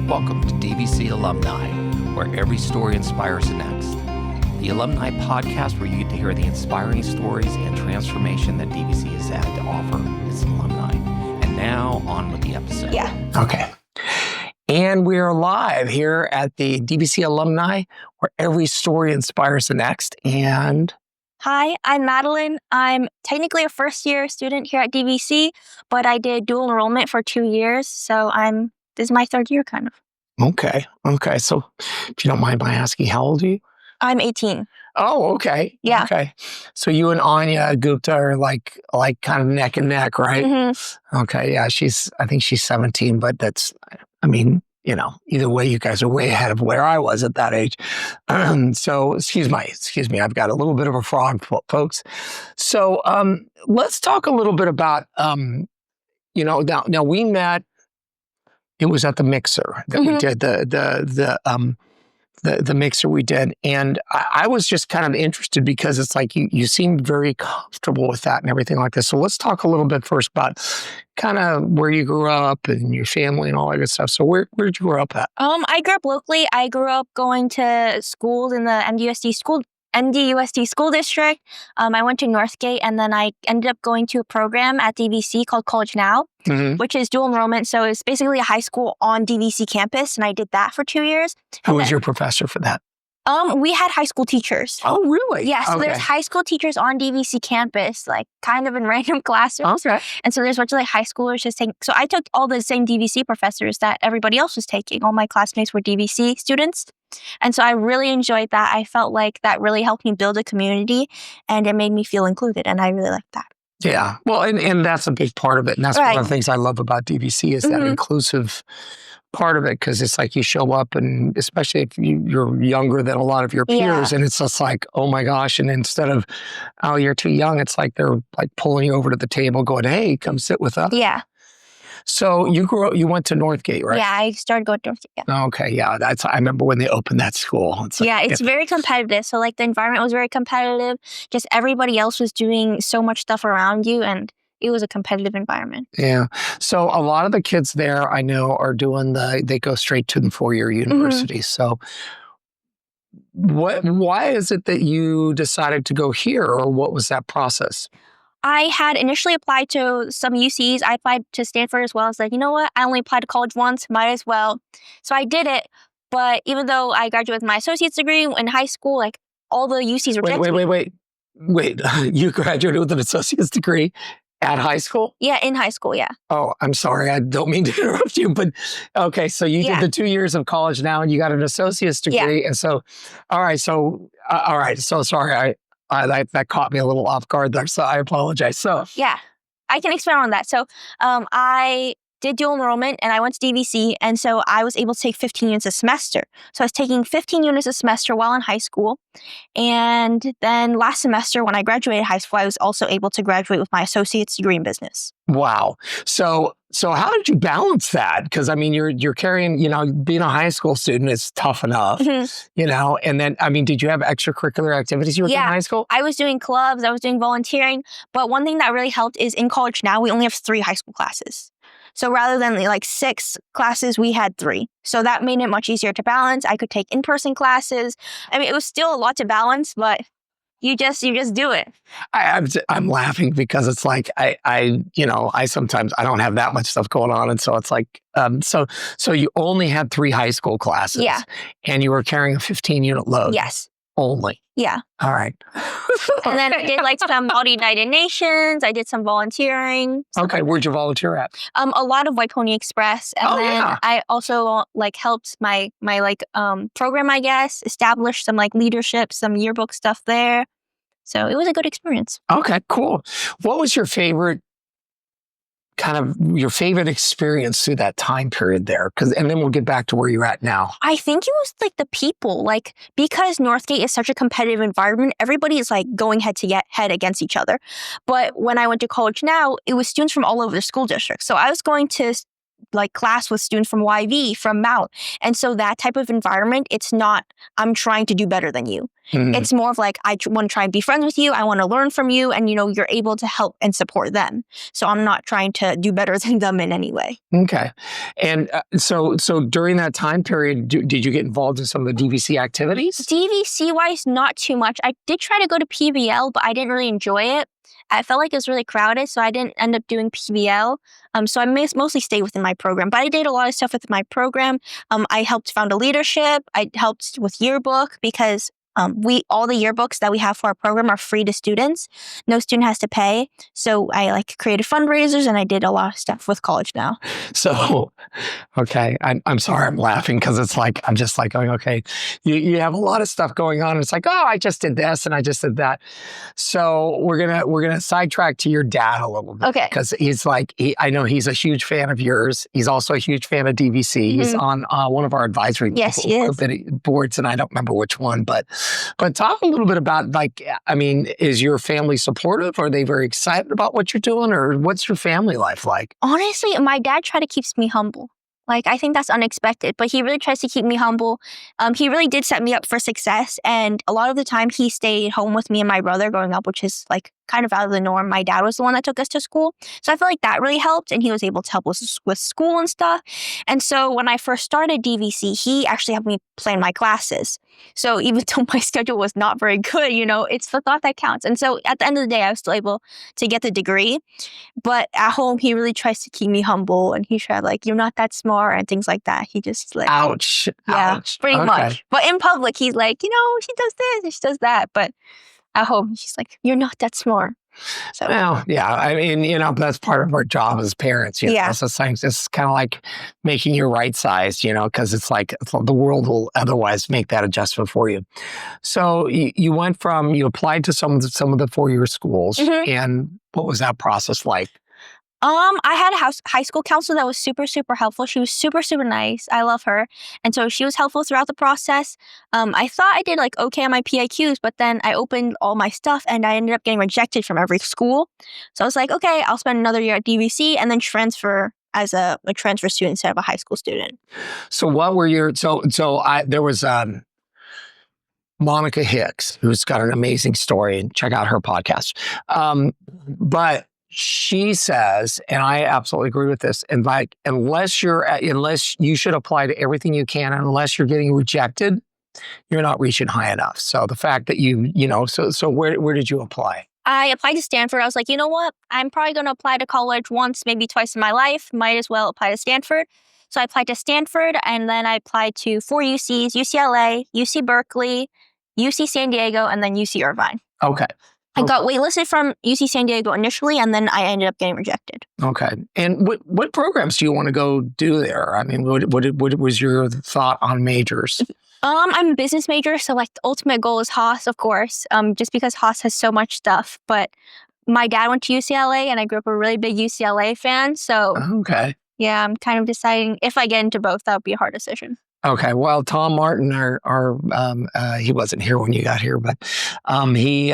Welcome to DVC Alumni, where every story inspires the next. The Alumni podcast where you get to hear the inspiring stories and transformation that DVC has had to offer its alumni. And now, on with the episode. Yeah. Okay. And we are live here at the DVC Alumni, where every story inspires the next. And Hi, I'm Madeline. I'm technically a first-year student here at DVC, but I did dual enrollment for 2 years, so this is my third year, kind of. okay. So if you don't mind my asking, how old are you? I'm 18. Oh, okay. Yeah. Okay. So you and Anya Gupta are like kind of neck and neck, right? Mm-hmm. Okay. Yeah. I think she's 17, but either way, you guys are way ahead of where I was at that age. So excuse me. I've got a little bit of a frog, folks. So let's talk a little bit about, now we met, it was at the mixer that we did, the mixer we did. And I was just kind of interested because it's like you seemed very comfortable with that and everything like this. So let's talk a little bit first about kind of where you grew up and your family and all that good stuff. So where did you grow up at? I grew up locally. I grew up going to schools in the MDUSD school district. I went to Northgate, and then I ended up going to a program at DVC called College Now, which is dual enrollment. So it's basically a high school on DVC campus, and I did that for 2 years. Who was your professor for that? We had high school teachers. Oh, really? Yeah, so Okay. there's high school teachers on DVC campus, like kind of in random classrooms. Okay. And so there's a bunch of like high schoolers just taking. So I took all the same DVC professors that everybody else was taking. All my classmates were DVC students. And so I really enjoyed that. I felt like that really helped me build a community, and it made me feel included. And I really liked that. Yeah. Well, and that's a big part of it. And that's one of the things I love about DVC is that inclusive part of it, because it's like you show up, and especially if you're younger than a lot of your peers, and it's just like, oh my gosh. And instead of, oh, you're too young, it's like they're like pulling you over to the table going, hey, come sit with us. Yeah. So you went to Northgate, right? Yeah, I started going to Northgate. Yeah. Okay, yeah. I remember when they opened that school. It's like, it's very competitive. So like the environment was very competitive. Just everybody else was doing so much stuff around you, and it was a competitive environment. Yeah. So a lot of the kids there I know are they go straight to the four-year university. So why is it that you decided to go here, or what was that process? I had initially applied to some UCs. I applied to Stanford as well. I was like, you know what? I only applied to college once, might as well. So I did it. But even though I graduated with my associate's degree in high school, like all the UCs rejected me. Wait. You graduated with an associate's degree at high school? Yeah, in high school, yeah. Oh, I'm sorry. I don't mean to interrupt you, but okay. So you did the 2 years of college now, and you got an associate's degree. And so, all right. So sorry. That caught me a little off guard there, so I apologize. So yeah, I can expand on that. So I did dual enrollment, and I went to DVC, and so I was able to take 15 units a semester. So I was taking 15 units a semester while in high school, and then last semester when I graduated high school, I was also able to graduate with my associate's degree in business. Wow. So how did you balance that? Because I mean, you're carrying, being a high school student is tough enough, and then, I mean, did you have extracurricular activities you were in high school? I was doing clubs, I was doing volunteering, but one thing that really helped is in College Now, we only have 3 high school classes. So rather than like 6 classes, we had 3. So that made it much easier to balance. I could take in-person classes. I mean, it was still a lot to balance, but you just do it. I'm laughing because it's like I sometimes I don't have that much stuff going on, and so it's like so you only had 3 high school classes, and you were carrying a 15-unit load, only. Yeah. All right. And then I did like some United Nations. I did some volunteering. Okay, where'd you volunteer at? A lot of White Pony Express, and then I also like helped my program, I guess, establish some like leadership, some yearbook stuff there. So it was a good experience. Okay, cool. What was your favorite experience through that time period there? And then we'll get back to where you're at now. I think it was like the people, like because Northgate is such a competitive environment, everybody is like going head to head against each other. But when I went to College Now, it was students from all over the school district. So I was going to like class with students from YV, from Mount. And so that type of environment, it's not, I'm trying to do better than you. It's more of like, I want to try and be friends with you. I want to learn from you. And, you're able to help and support them. So I'm not trying to do better than them in any way. Okay. And so during that time period, did you get involved in some of the DVC activities? DVC-wise, not too much. I did try to go to PBL, but I didn't really enjoy it. I felt like it was really crowded, so I didn't end up doing PBL. So I mostly stayed within my program. But I did a lot of stuff with my program. I helped found a leadership. I helped with yearbook because all the yearbooks that we have for our program are free to students. No student has to pay. So I created fundraisers and I did a lot of stuff with college now. So, okay, I'm sorry, I'm laughing because it's like, I'm just like going, okay, you have a lot of stuff going on. It's like, oh, I just did this and I just did that. So we're gonna sidetrack to your dad a little bit. Okay. Because I know he's a huge fan of yours. He's also a huge fan of DVC. He's on one of our advisory boards, and I don't remember which one, but talk a little bit about, is your family supportive? Are they very excited about what you're doing, or what's your family life like? Honestly, my dad keeps me humble. I think that's unexpected, but he really tries to keep me humble. He really did set me up for success. And a lot of the time he stayed home with me and my brother growing up, which is kind of out of the norm. My dad was the one that took us to school. So I feel like that really helped. And he was able to help us with school and stuff. And so when I first started DVC, he actually helped me plan my classes. So even though my schedule was not very good, it's the thought that counts. And so at the end of the day, I was still able to get the degree. But at home, he really tries to keep me humble. And he tried you're not that smart and things like that. He just ouch. Yeah, ouch. pretty much. But in public, he's she does this and she does that. But at home, she's you're not that smart. So. Well, yeah, I mean, that's part of our job as parents. Yeah. So it's kind of like making you right sized, because it's the world will otherwise make that adjustment for you. So you applied to some of the 4-year schools, and what was that process like? I had a high school counselor that was super, super helpful. She was super, super nice. I love her. And so she was helpful throughout the process. I thought I did okay on my PIQs, but then I opened all my stuff and I ended up getting rejected from every school. So I was like, okay, I'll spend another year at DVC and then transfer as a transfer student instead of a high school student. So what were your, there was Monica Hicks, who's got an amazing story, and check out her podcast. But she says, and I absolutely agree with this, and unless you should apply to everything you can, and unless you're getting rejected, you're not reaching high enough. So the fact that so where did you apply? I applied to Stanford. I was like, you know what? I'm probably going to apply to college once, maybe twice in my life. Might as well apply to Stanford. So I applied to Stanford, and then I applied to 4 UCs, UCLA, UC Berkeley, UC San Diego, and then UC Irvine. Okay. I got waitlisted from UC San Diego initially, and then I ended up getting rejected. Okay. And what programs do you want to go do there? I mean, what was your thought on majors? I'm a business major, so the ultimate goal is Haas, of course, just because Haas has so much stuff. But my dad went to UCLA, and I grew up a really big UCLA fan. So okay. Yeah, I'm kind of deciding if I get into both, that would be a hard decision. Okay, well, Tom Martin, he wasn't here when you got here, but he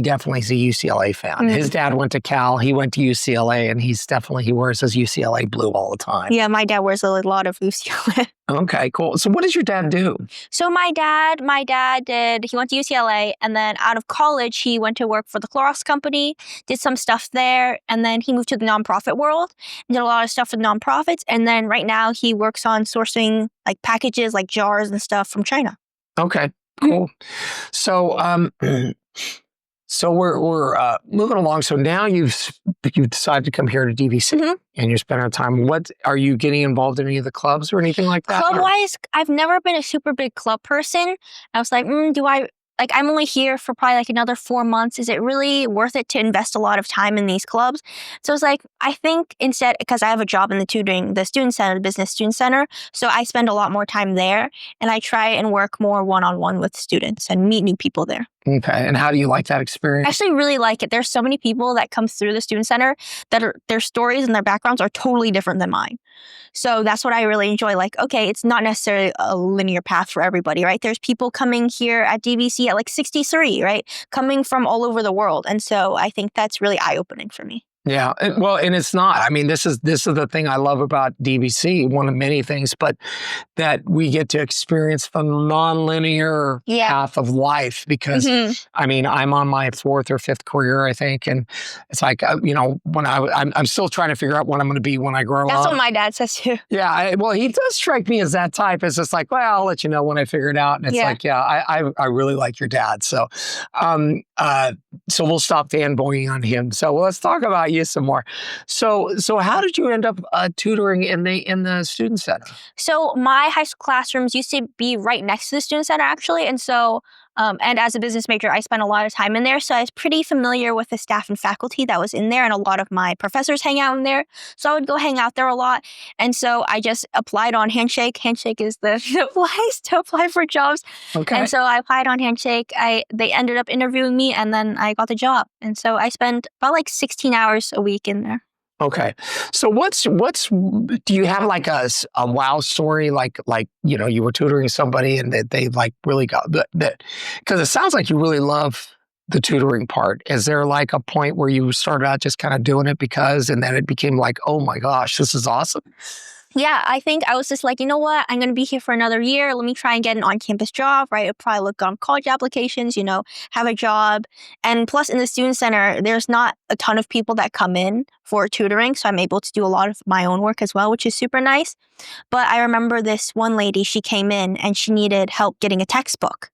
definitely is a UCLA fan. His dad went to Cal, he went to UCLA, and he wears his UCLA blue all the time. Yeah, my dad wears a lot of UCLA. Okay, cool. So what does your dad do? So my dad he went to UCLA, and then out of college, he went to work for the Clorox company, did some stuff there, and then he moved to the nonprofit world, and did a lot of stuff with nonprofits, and then right now he works on sourcing packages, jars and stuff from China. Okay, cool. So, so we're moving along. So now you've decided to come here to DVC and you're spending time. What are you getting involved in any of the clubs or anything like that? Club-wise, I've never been a super big club person. I was like, do I? I'm only here for probably another 4 months. Is it really worth it to invest a lot of time in these clubs? So it's I think instead, because I have a job in the tutoring, the student center, the business student center, so I spend a lot more time there, and I try and work more one-on-one with students and meet new people there. Okay, and how do you like that experience? I actually really like it. There's so many people that come through the student center that their stories and their backgrounds are totally different than mine. So that's what I really enjoy. Okay, it's not necessarily a linear path for everybody, right? There's people coming here at DVC at 63, right? Coming from all over the world. And so I think that's really eye-opening for me. Yeah. And it's not. I mean, this is the thing I love about DVC, one of many things, but that we get to experience the nonlinear path of life because, I mean, I'm on my 4th or 5th career, I think. And it's like, when I'm still trying to figure out what I'm going to be when I grow up. That's what my dad says too. Yeah. Well, he does strike me as that type. It's just like, well, I'll let you know when I figure it out. And it's like, I really like your dad. So, so we'll stop fanboying on him. So let's talk about you some more. So how did you end up tutoring in the student center? So my high school classrooms used to be right next to the student center, actually. And so, and as a business major, I spent a lot of time in there. So I was pretty familiar with the staff and faculty that was in there. And a lot of my professors hang out in there. So I would go hang out there a lot. And so I just applied on Handshake. Handshake is the place to apply for jobs. Okay. And so I applied on Handshake. They ended up interviewing me, and then I got the job. And so I spent about like 16 hours a week in there. Okay. So do you have like a wow story? Like, you were tutoring somebody and they like really got that, because it sounds like you really love the tutoring part. Is there like a point where you started out just kind of doing it and then it became like, oh my gosh, this is awesome? Yeah, I think I was just like, you know what? I'm going to be here for another year. Let me try and get an on-campus job, right? I'll probably look on college applications, have a job. And plus in the student center, there's not a ton of people that come in for tutoring. So I'm able to do a lot of my own work as well, which is super nice. But I remember this one lady, she came in and she needed help getting a textbook.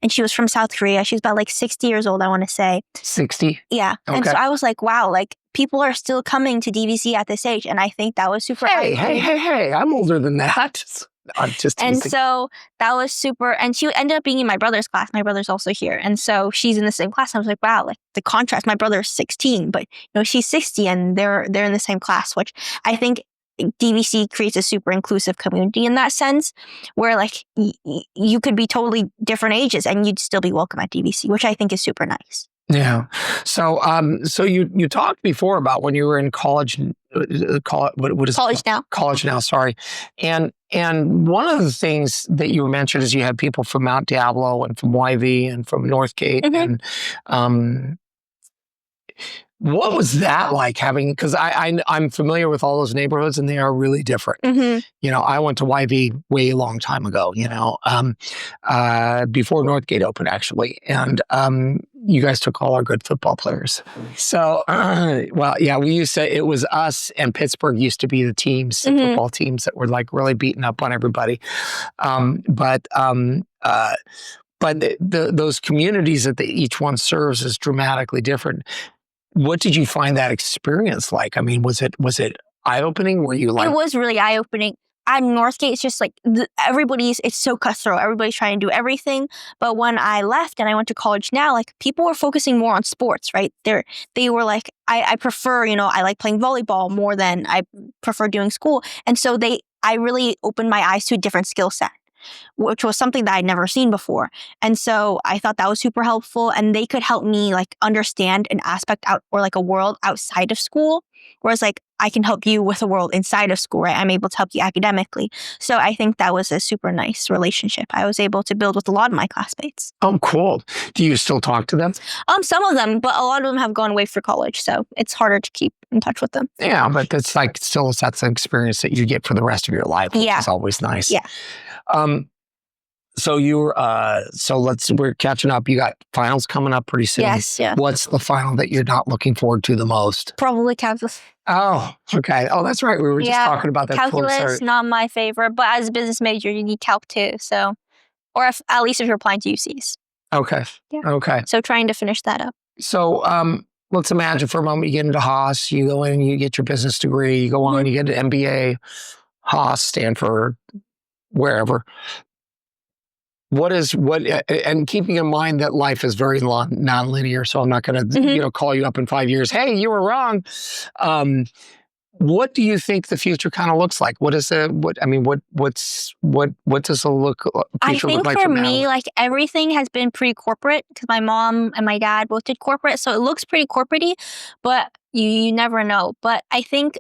And she was from South Korea. She was about like 60 years old, I want to say. 60? Yeah. Okay. And so I was like, wow, like people are still coming to DVC at this age. And I think that was super. Hey, I'm older than that. I'm just teasing. And so that was super. And she ended up being in my brother's class. My brother's also here. And so she's in the same class. And I was like, wow, like the contrast. My brother's 16, but she's 60 and they're in the same class, which I think DVC creates a super inclusive community in that sense, where like you could be totally different ages and you'd still be welcome at DVC, which I think is super nice. Yeah. So, so you talked before about when you were in college. What is college now? College now. Sorry. And one of the things that you mentioned is you had people from Mount Diablo and from YV and from Northgate and what was that like having? Because I'm familiar with all those neighborhoods and they are really different. I went to YV way a long time ago. Before Northgate opened actually, and you guys took all our good football players. So, we used to. It was us and Pittsburgh used to be the teams, the football teams that were like really beating up on everybody. But those communities that each one serves is dramatically different. What did you find that experience like? I mean, was it eye-opening? Were you like... It was really eye-opening. At Northgate, it's just like it's so cutthroat. Everybody's trying to do everything. But when I left and I went to college now, like people were focusing more on sports, right? They were like, I prefer, I like playing volleyball more than I prefer doing school. And so I really opened my eyes to a different skill set, which was something that I'd never seen before. And so I thought that was super helpful. And they could help me like understand an aspect out or like a world outside of school. Whereas like I can help you with a world inside of school, right? I'm able to help you academically. So I think that was a super nice relationship I was able to build with a lot of my classmates. Oh, cool. Do you still talk to them? Some of them, but a lot of them have gone away for college. So it's harder to keep in touch with them. Yeah, but that's like that's an experience that you get for the rest of your life, which is always nice. Yeah. So we're catching up. You got finals coming up pretty soon. Yes, yeah. What's the final that you're not looking forward to the most? Probably calculus. Oh, okay. Oh, that's right. We were just talking about that. Calculus, not my favorite, but as a business major, you need calc too. So, or at least if you're applying to UCs. Okay. Yeah. Okay. So trying to finish that up. So, let's imagine for a moment you get into Haas, you go in, you get your business degree, you go on, you get an MBA, Haas, Stanford, wherever. And keeping in mind that life is very non-linear, so I'm not going to, call you up in 5 years. Hey, you were wrong. What do you think the future kind of looks like? What does the look? I think like for me, like everything has been pretty corporate because my mom and my dad both did corporate, so it looks pretty corporate-y, but you never know. But I think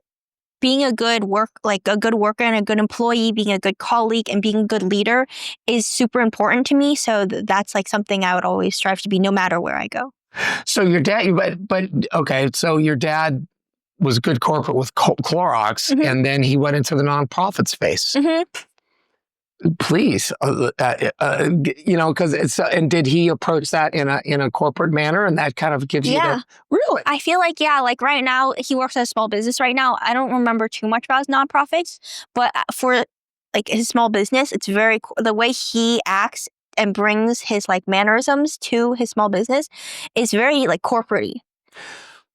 being a good worker and a good employee, being a good colleague and being a good leader is super important to me. So that's like something I would always strive to be no matter where I go. So your dad, but okay. So your dad was good corporate with Clorox, and then he went into the nonprofit space. Please, because it's and did he approach that in a corporate manner, and that kind of gives you really? I feel like like right now he works at a small business right now. I don't remember too much about his nonprofits, but for like his small business, it's very the way he acts and brings his like mannerisms to his small business is very like corporate-y.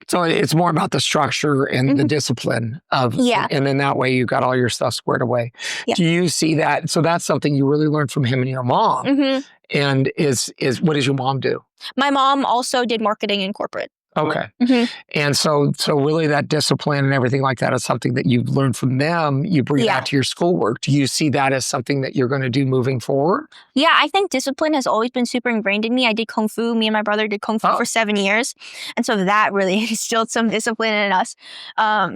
So it's more about the structure and the discipline of, and then that way you got all your stuff squared away. Do you see that? So that's something you really learned from him and your mom. And is what does your mom do? My mom also did marketing in corporate. Okay. And so really that discipline and everything like that is something that you've learned from them. You bring that to your schoolwork. Do you see that as something that you're going to do moving forward? Yeah, I think discipline has always been super ingrained in me. I did Kung Fu. Me and my brother did Kung Fu for 7 years. And so that really instilled some discipline in us.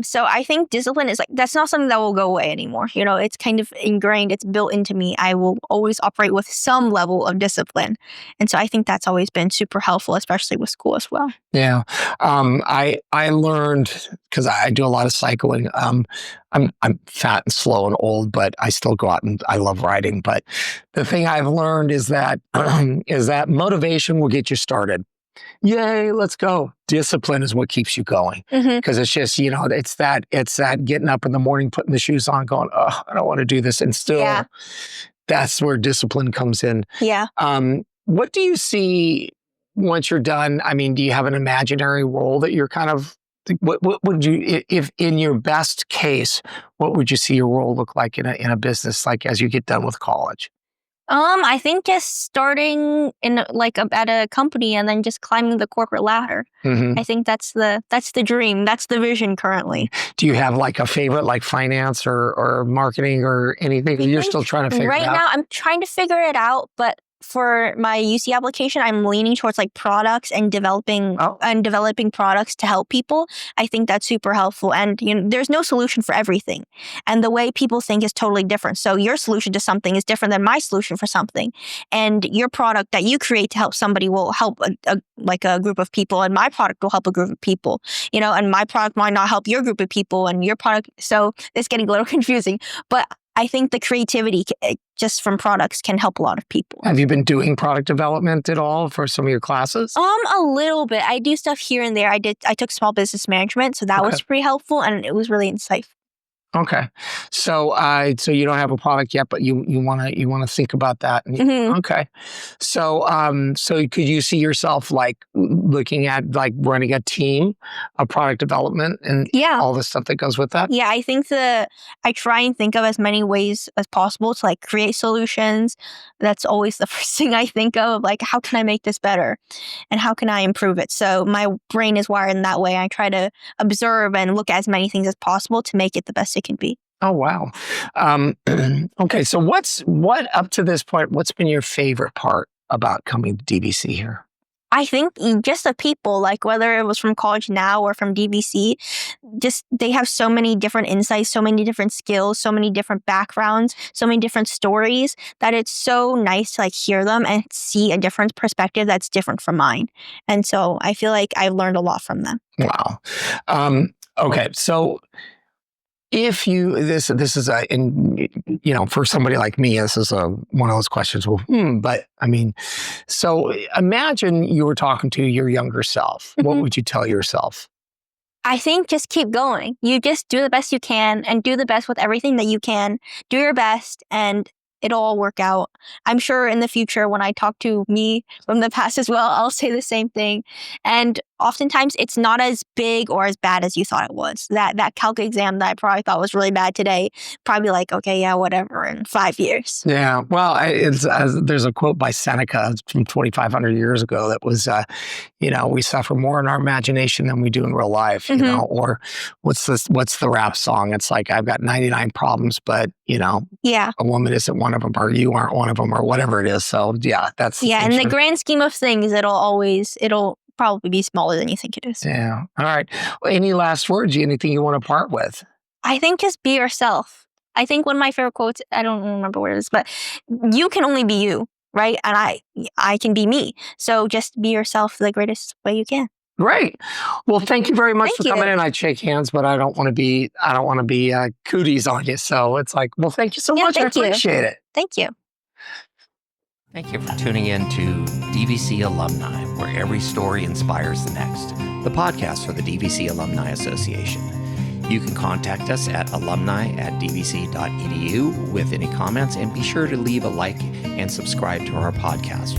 So I think discipline is that's not something that will go away anymore. It's kind of ingrained. It's built into me. I will always operate with some level of discipline. And so I think that's always been super helpful, especially with school as well. Yeah. I learned, because I do a lot of cycling. I'm fat and slow and old, but I still go out and I love riding. But the thing I've learned is that motivation will get you started. Yay, let's go. Discipline is what keeps you going, because it's just, it's that getting up in the morning, putting the shoes on, going, oh, I don't want to do this. And still, that's where discipline comes in. Yeah. What do you see once you're done? I mean, do you have an imaginary role that you're kind of, what would you, if in your best case, what would you see your role look like in a business, like as you get done with college? I think just starting in at a company and then just climbing the corporate ladder. I think that's the dream. That's the vision currently. Do you have like a favorite, like finance or marketing or anything? You're still trying to figure it out? Right now, I'm trying to figure it out, but for my UC application, I'm leaning towards like products and developing products to help people. I think that's super helpful. And there's no solution for everything. And the way people think is totally different. So your solution to something is different than my solution for something. And your product that you create to help somebody will help a group of people, and my product will help a group of people. And my product might not help your group of people, and your product. So it's getting a little confusing, but I think the creativity just from products can help a lot of people. Have you been doing product development at all for some of your classes? A little bit. I do stuff here and there. I took small business management, so that was pretty helpful, and it was really insightful. Okay, so you don't have a product yet, but you want to think about that. Okay, so could you see yourself like looking at like running a team of product development and all the stuff that goes with that? Yeah, I think I try and think of as many ways as possible to like create solutions. That's always the first thing I think of. Like, how can I make this better, and how can I improve it? So my brain is wired in that way. I try to observe and look at as many things as possible to make it the best it can be. Oh, wow. Okay. So what up to this point, what's been your favorite part about coming to DVC here? I think just the people, like whether it was from college now or from DVC, just they have so many different insights, so many different skills, so many different backgrounds, so many different stories that it's so nice to like hear them and see a different perspective that's different from mine. And so I feel like I've learned a lot from them. Wow. Okay. So if this is for somebody like me, this is one of those questions. Well, but I mean, so imagine you were talking to your younger self. What would you tell yourself? I think just keep going. You just do the best you can and do the best with everything that you can. Do your best and it'll all work out. I'm sure in the future when I talk to me from the past as well, I'll say the same thing. And oftentimes it's not as big or as bad as you thought it was. That calc exam that I probably thought was really bad today, probably like, okay, yeah, whatever, in 5 years. Yeah, well, there's a quote by Seneca from 2,500 years ago that was, we suffer more in our imagination than we do in real life, or what's the rap song? It's like, I've got 99 problems, but, a woman isn't one of them, or you aren't one of them, or whatever it is. So, yeah, that's... Yeah, in the grand scheme of things, it'll probably be smaller than you think it is. Yeah. All right. Well, any last words? Anything you want to part with? I think just be yourself. I think one of my favorite quotes, I don't remember where it is, but you can only be you, right? And I can be me. So just be yourself the greatest way you can. Great. Well, thank you very much Thank for you. coming in. I'd shake hands, but I don't want to be cooties on you. So it's like, well, thank you so much. I appreciate it. Thank you. Thank you for tuning in to DVC Alumni, where every story inspires the next, the podcast for the DVC Alumni Association. You can contact us at alumni@dvc.edu with any comments, and be sure to leave a like and subscribe to our podcast.